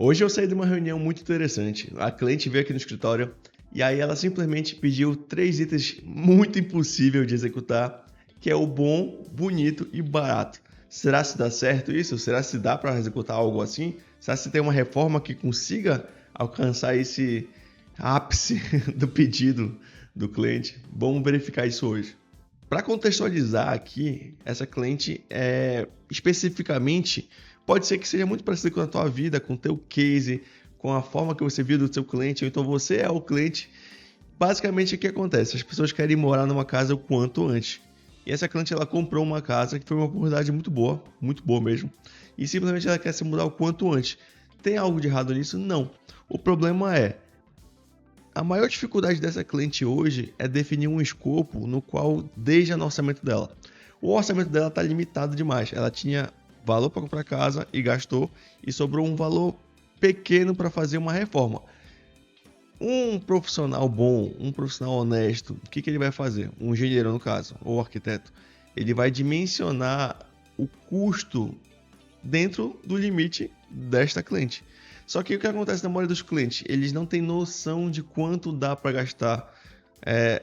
Hoje eu saí de uma reunião muito interessante. A cliente veio aqui no escritório e aí ela simplesmente pediu 3 itens muito impossível de executar, que é o bom, bonito e barato. Será se dá certo isso? Será se dá para executar algo assim? Será se tem uma reforma que consiga alcançar esse ápice do pedido do cliente? Vamos verificar isso hoje. Para contextualizar aqui, essa cliente especificamente pode ser que seja muito parecido com a tua vida, com o teu case, com a forma que você viu do seu cliente, ou então você é o cliente. Basicamente o que acontece? As pessoas querem morar numa casa o quanto antes. E essa cliente ela comprou uma casa que foi uma oportunidade muito boa mesmo. E simplesmente ela quer se mudar o quanto antes. Tem algo de errado nisso? Não. O problema é a maior dificuldade dessa cliente hoje é definir um escopo no qual deixa no orçamento dela. O orçamento dela está limitado demais. Ela tinha valor para comprar casa e gastou e sobrou um valor pequeno para fazer uma reforma. Um profissional bom, um profissional honesto, o que ele vai fazer? Um engenheiro no caso, ou arquiteto, ele vai dimensionar o custo dentro do limite desta cliente. Só que o que acontece na maioria dos clientes? Eles não têm noção de quanto dá para gastar.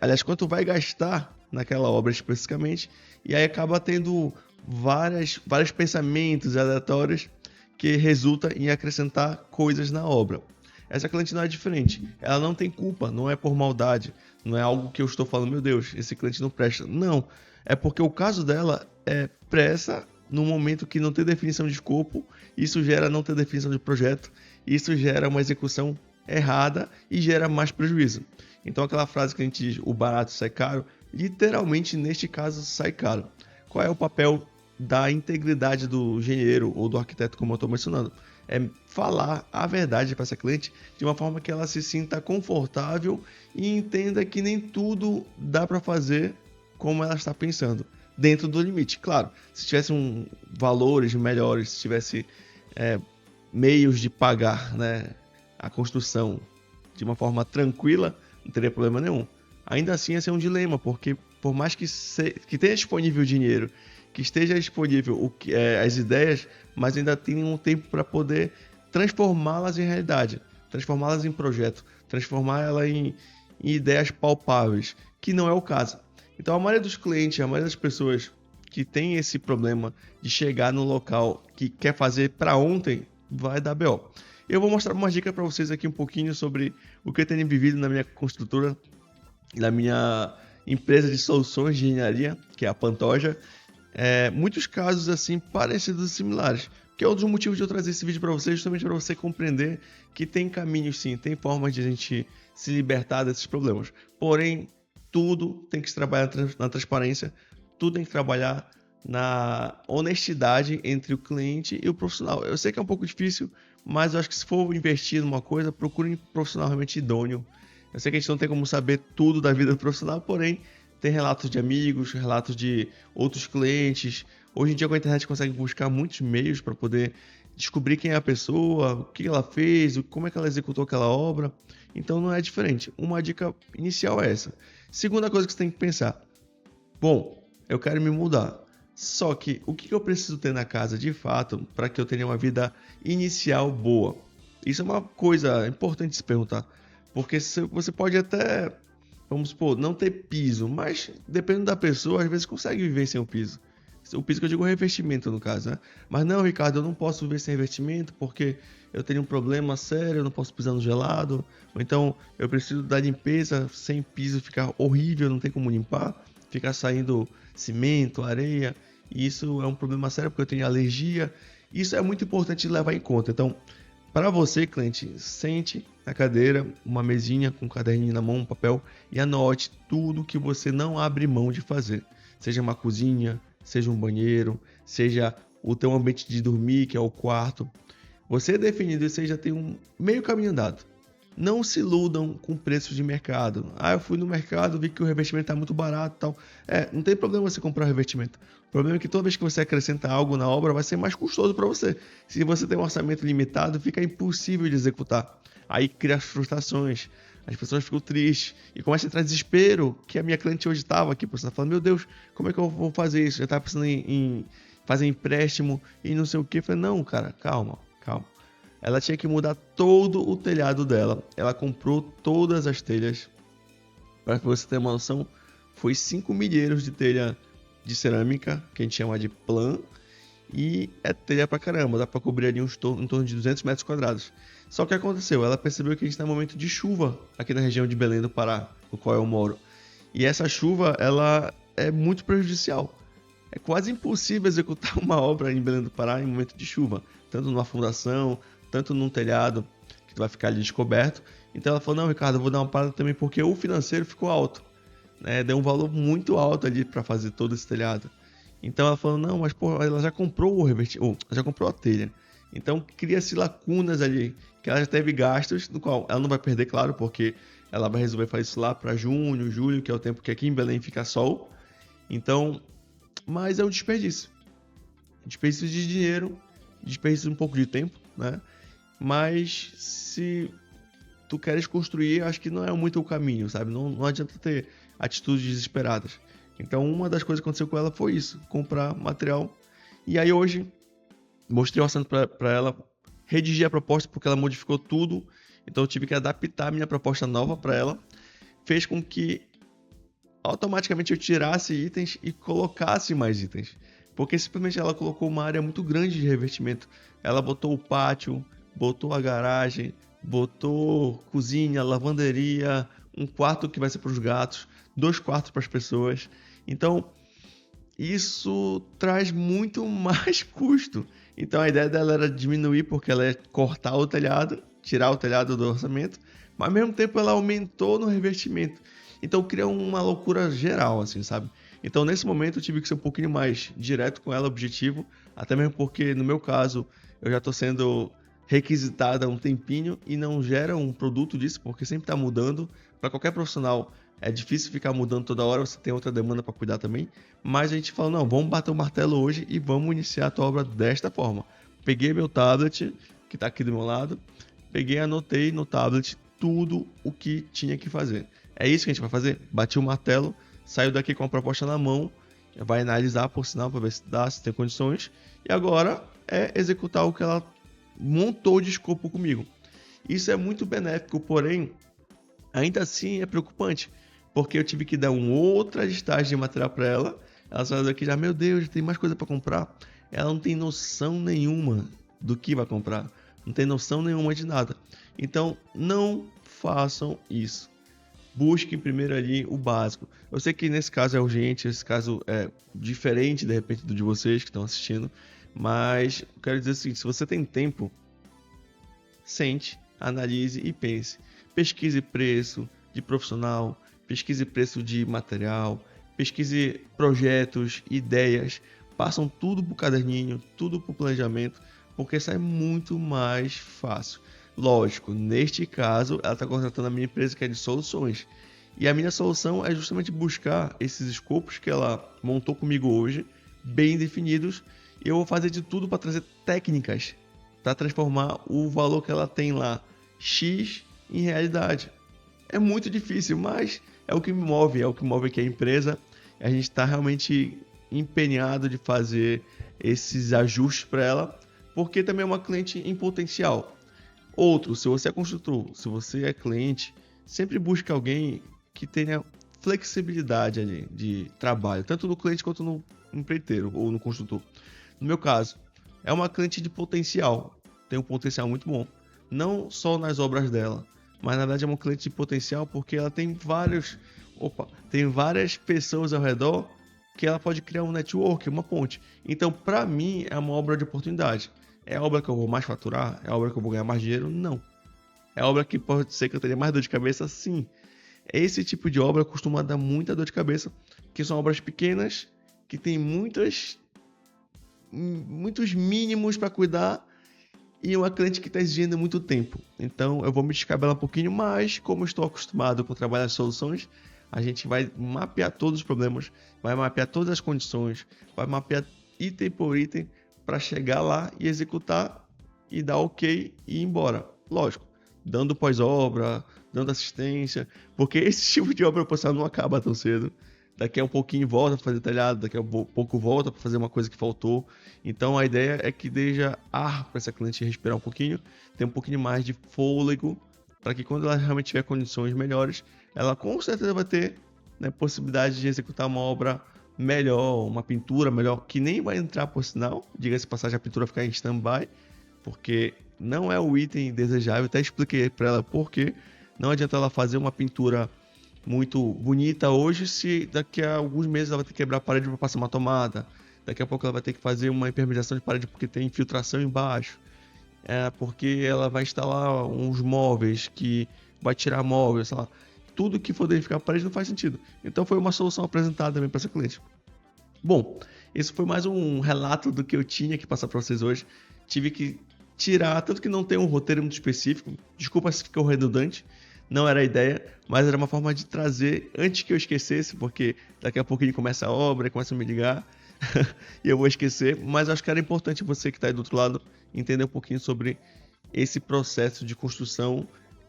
Aliás, quanto vai gastar naquela obra especificamente. E aí acaba tendo vários pensamentos aleatórios que resulta em acrescentar coisas na obra. Essa cliente não é diferente. Ela não tem culpa, não é por maldade. Não é algo que eu estou falando, meu Deus, esse cliente não presta. Não. É porque o caso dela é pressa no momento que não tem definição de escopo, isso gera não ter definição de projeto, isso gera uma execução errada e gera mais prejuízo. Então aquela frase que a gente diz, o barato sai caro, literalmente neste caso sai caro. Qual é o papel da integridade do engenheiro ou do arquiteto, como eu estou mencionando? É falar a verdade para essa cliente de uma forma que ela se sinta confortável e entenda que nem tudo dá para fazer como ela está pensando, dentro do limite. Claro, se tivesse valores melhores, se tivesse meios de pagar, né, a construção de uma forma tranquila, não teria problema nenhum. Ainda assim, ia ser um dilema, porque por mais que tenha disponível o dinheiro, que esteja disponível as ideias, mas ainda tem um tempo para poder transformá-las em realidade, transformá-las em projeto, transformá-las em ideias palpáveis, que não é o caso. Então a maioria dos clientes, a maioria das pessoas que tem esse problema de chegar no local que quer fazer para ontem, vai dar BO. Eu vou mostrar uma dica para vocês aqui um pouquinho sobre o que eu tenho vivido na minha construtora, na minha empresa de soluções de engenharia, que é a Pantoja. Muitos casos assim parecidos e similares, que é um dos motivos de eu trazer esse vídeo para vocês, justamente para você compreender que tem caminhos sim, tem formas de a gente se libertar desses problemas. Porém, tudo tem que se trabalhar na transparência, tudo tem que trabalhar na honestidade entre o cliente e o profissional. Eu sei que é um pouco difícil, mas eu acho que se for investir numa coisa, procure um profissional realmente idôneo. Eu sei que a gente não tem como saber tudo da vida do profissional, porém, tem relatos de amigos, relatos de outros clientes. Hoje em dia com a internet consegue buscar muitos meios para poder descobrir quem é a pessoa, o que ela fez, como é que ela executou aquela obra. Então não é diferente. Uma dica inicial é essa. Segunda coisa que você tem que pensar. Bom, eu quero me mudar. Só que o que eu preciso ter na casa de fato para que eu tenha uma vida inicial boa? Isso é uma coisa importante de se perguntar. Porque você pode até, vamos supor, não ter piso, mas dependendo da pessoa, às vezes consegue viver sem o piso. O piso que eu digo é revestimento no caso, né? Mas não, Ricardo, eu não posso viver sem revestimento porque eu tenho um problema sério, eu não posso pisar no gelado. Ou então eu preciso da limpeza sem piso, ficar horrível, não tem como limpar. Ficar saindo cimento, areia. E isso é um problema sério porque eu tenho alergia. Isso é muito importante levar em conta. Então, para você, cliente, sente na cadeira, uma mesinha com um caderninho na mão, um papel e anote tudo que você não abre mão de fazer. Seja uma cozinha, seja um banheiro, seja o teu ambiente de dormir, que é o quarto. Você definido isso aí já tem um meio caminho andado. Não se iludam com preços de mercado. Eu fui no mercado, vi que o revestimento está muito barato e tal. Não tem problema você comprar o revestimento. O problema é que toda vez que você acrescenta algo na obra, vai ser mais custoso para você. Se você tem um orçamento limitado, fica impossível de executar. Aí cria frustrações, as pessoas ficam tristes e começa a entrar desespero, que a minha cliente hoje estava aqui, você está falando, meu Deus, como é que eu vou fazer isso? Já estava pensando em fazer empréstimo e não sei o que. Eu falei, não, cara, calma. ela tinha que mudar todo o telhado dela. Ela comprou todas as telhas. Para você ter uma noção, foi 5 milheiros de telha de cerâmica, que a gente chama de plan, e é telha pra caramba, dá pra cobrir ali em torno de 200 metros quadrados. Só que o que aconteceu? Ela percebeu que a gente está em momento de chuva aqui na região de Belém do Pará, no qual eu moro. E essa chuva, ela é muito prejudicial. É quase impossível executar uma obra em Belém do Pará em momento de chuva, tanto numa fundação, tanto num telhado, que vai ficar ali descoberto. Então ela falou, não, Ricardo, eu vou dar uma parada também porque o financeiro ficou alto, né? Deu um valor muito alto ali para fazer todo esse telhado. Então ela falou, não, mas pô, ela já comprou já comprou a telha. Então cria-se lacunas ali, que ela já teve gastos, no qual ela não vai perder, claro, porque ela vai resolver fazer isso lá para junho, julho, que é o tempo que aqui em Belém fica sol. Então, mas é um desperdício. Desperdício de dinheiro, desperdício um pouco de tempo, né? Mas se tu queres construir, acho que não é muito o caminho, sabe? Não adianta ter atitudes desesperadas. Então, uma das coisas que aconteceu com ela foi isso, comprar material. E aí hoje, mostrei o orçamento para ela, redigi a proposta porque ela modificou tudo. Então, eu tive que adaptar a minha proposta nova para ela. Fez com que automaticamente eu tirasse itens e colocasse mais itens. Porque simplesmente ela colocou uma área muito grande de revestimento. Ela botou o pátio, botou a garagem, botou cozinha, lavanderia, um quarto que vai ser para os gatos, 2 quartos para as pessoas. Então, isso traz muito mais custo. Então, a ideia dela era diminuir, porque ela ia cortar o telhado, tirar o telhado do orçamento, mas ao mesmo tempo ela aumentou no revestimento. Então, criou uma loucura geral, assim, sabe? Então, nesse momento, eu tive que ser um pouquinho mais direto com ela, objetivo, até mesmo porque, no meu caso, eu já estou sendo requisitado há um tempinho e não gera um produto disso, porque sempre está mudando. Para qualquer profissional, é difícil ficar mudando toda hora, você tem outra demanda para cuidar também. Mas a gente falou, não, vamos bater o martelo hoje e vamos iniciar a tua obra desta forma. Peguei meu tablet, que está aqui do meu lado, peguei e anotei no tablet tudo o que tinha que fazer. É isso que a gente vai fazer? Bati o martelo, saiu daqui com a proposta na mão, vai analisar por sinal para ver se dá, se tem condições, e agora é executar o que ela montou de escopo comigo. Isso é muito benéfico, porém, ainda assim é preocupante, porque eu tive que dar uma outra listagem de material para ela. Ela saiu daqui já, meu Deus, tem mais coisa para comprar. Ela não tem noção nenhuma do que vai comprar, não tem noção nenhuma de nada. Então, não façam isso. Busquem primeiro ali o básico. Eu sei que nesse caso é urgente, esse caso é diferente de repente do de vocês que estão assistindo, mas eu quero dizer o seguinte, se você tem tempo, sente, analise e pense. Pesquise preço de profissional, pesquise preço de material, pesquise projetos, ideias, passam tudo para o caderninho, tudo para o planejamento, porque sai muito mais fácil. Lógico, neste caso, ela está contratando a minha empresa que é de soluções. E a minha solução é justamente buscar esses escopos que ela montou comigo hoje, bem definidos, e eu vou fazer de tudo para trazer técnicas para transformar o valor que ela tem lá, X, em realidade. É muito difícil, mas é o que me move, aqui a empresa. A gente está realmente empenhado de fazer esses ajustes para ela, porque também é uma cliente em potencial. Outro, se você é construtor, se você é cliente, sempre busque alguém que tenha flexibilidade ali de trabalho, tanto no cliente quanto no empreiteiro ou no construtor. No meu caso, é uma cliente de potencial, tem um potencial muito bom, não só nas obras dela, mas na verdade é uma cliente de potencial porque ela tem várias pessoas ao redor que ela pode criar um network, uma ponte. Então, para mim, é uma obra de oportunidade. É a obra que eu vou mais faturar? É a obra que eu vou ganhar mais dinheiro? Não. É a obra que pode ser que eu tenha mais dor de cabeça? Sim. Esse tipo de obra costuma dar muita dor de cabeça, que são obras pequenas, que tem muitos mínimos para cuidar e uma cliente que está exigindo muito tempo. Então eu vou me descabelar um pouquinho, mas como estou acostumado com trabalhar as soluções, a gente vai mapear todos os problemas, vai mapear todas as condições, vai mapear item por item, para chegar lá e executar e dar ok e ir embora. Lógico, dando pós-obra, dando assistência, porque esse tipo de obra pessoal não acaba tão cedo. daqui a um pouquinho volta para fazer telhado, daqui a pouco volta para fazer uma coisa que faltou. Então a ideia é que deixe ar para essa cliente respirar um pouquinho, ter um pouquinho mais de fôlego, para que quando ela realmente tiver condições melhores, ela com certeza vai ter, né, possibilidade de executar uma obra melhor, uma pintura melhor, que nem vai entrar por sinal, diga-se de passagem, a pintura ficar em stand-by, porque não é o item desejável. Até expliquei para ela por quê. Não adianta ela fazer uma pintura muito bonita hoje se daqui a alguns meses ela vai ter que quebrar a parede para passar uma tomada. Daqui a pouco ela vai ter que fazer uma impermeabilização de parede porque tem infiltração embaixo. Porque ela vai instalar uns móveis que vai tirar móveis, sei lá. Tudo que for danificar a parede não faz sentido. Então foi uma solução apresentada também para essa cliente. Bom, esse foi mais um relato do que eu tinha que passar para vocês hoje. Tive que tirar, tanto que não tem um roteiro muito específico. Desculpa se ficou redundante, não era a ideia, mas era uma forma de trazer antes que eu esquecesse, porque daqui a pouquinho começa a obra, começa a me ligar e eu vou esquecer. Mas acho que era importante você que está aí do outro lado entender um pouquinho sobre esse processo de construção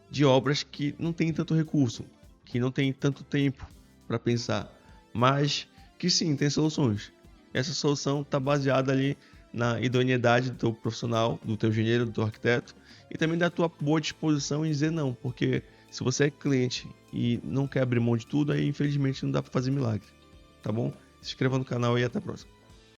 de obras que não tem tanto recurso, que não tem tanto tempo para pensar, mas que sim, tem soluções. Essa solução está baseada ali na idoneidade do teu profissional, do teu engenheiro, do teu arquiteto, e também da tua boa disposição em dizer não, porque se você é cliente e não quer abrir mão de tudo, aí infelizmente não dá para fazer milagre, tá bom? Se inscreva no canal e até a próxima.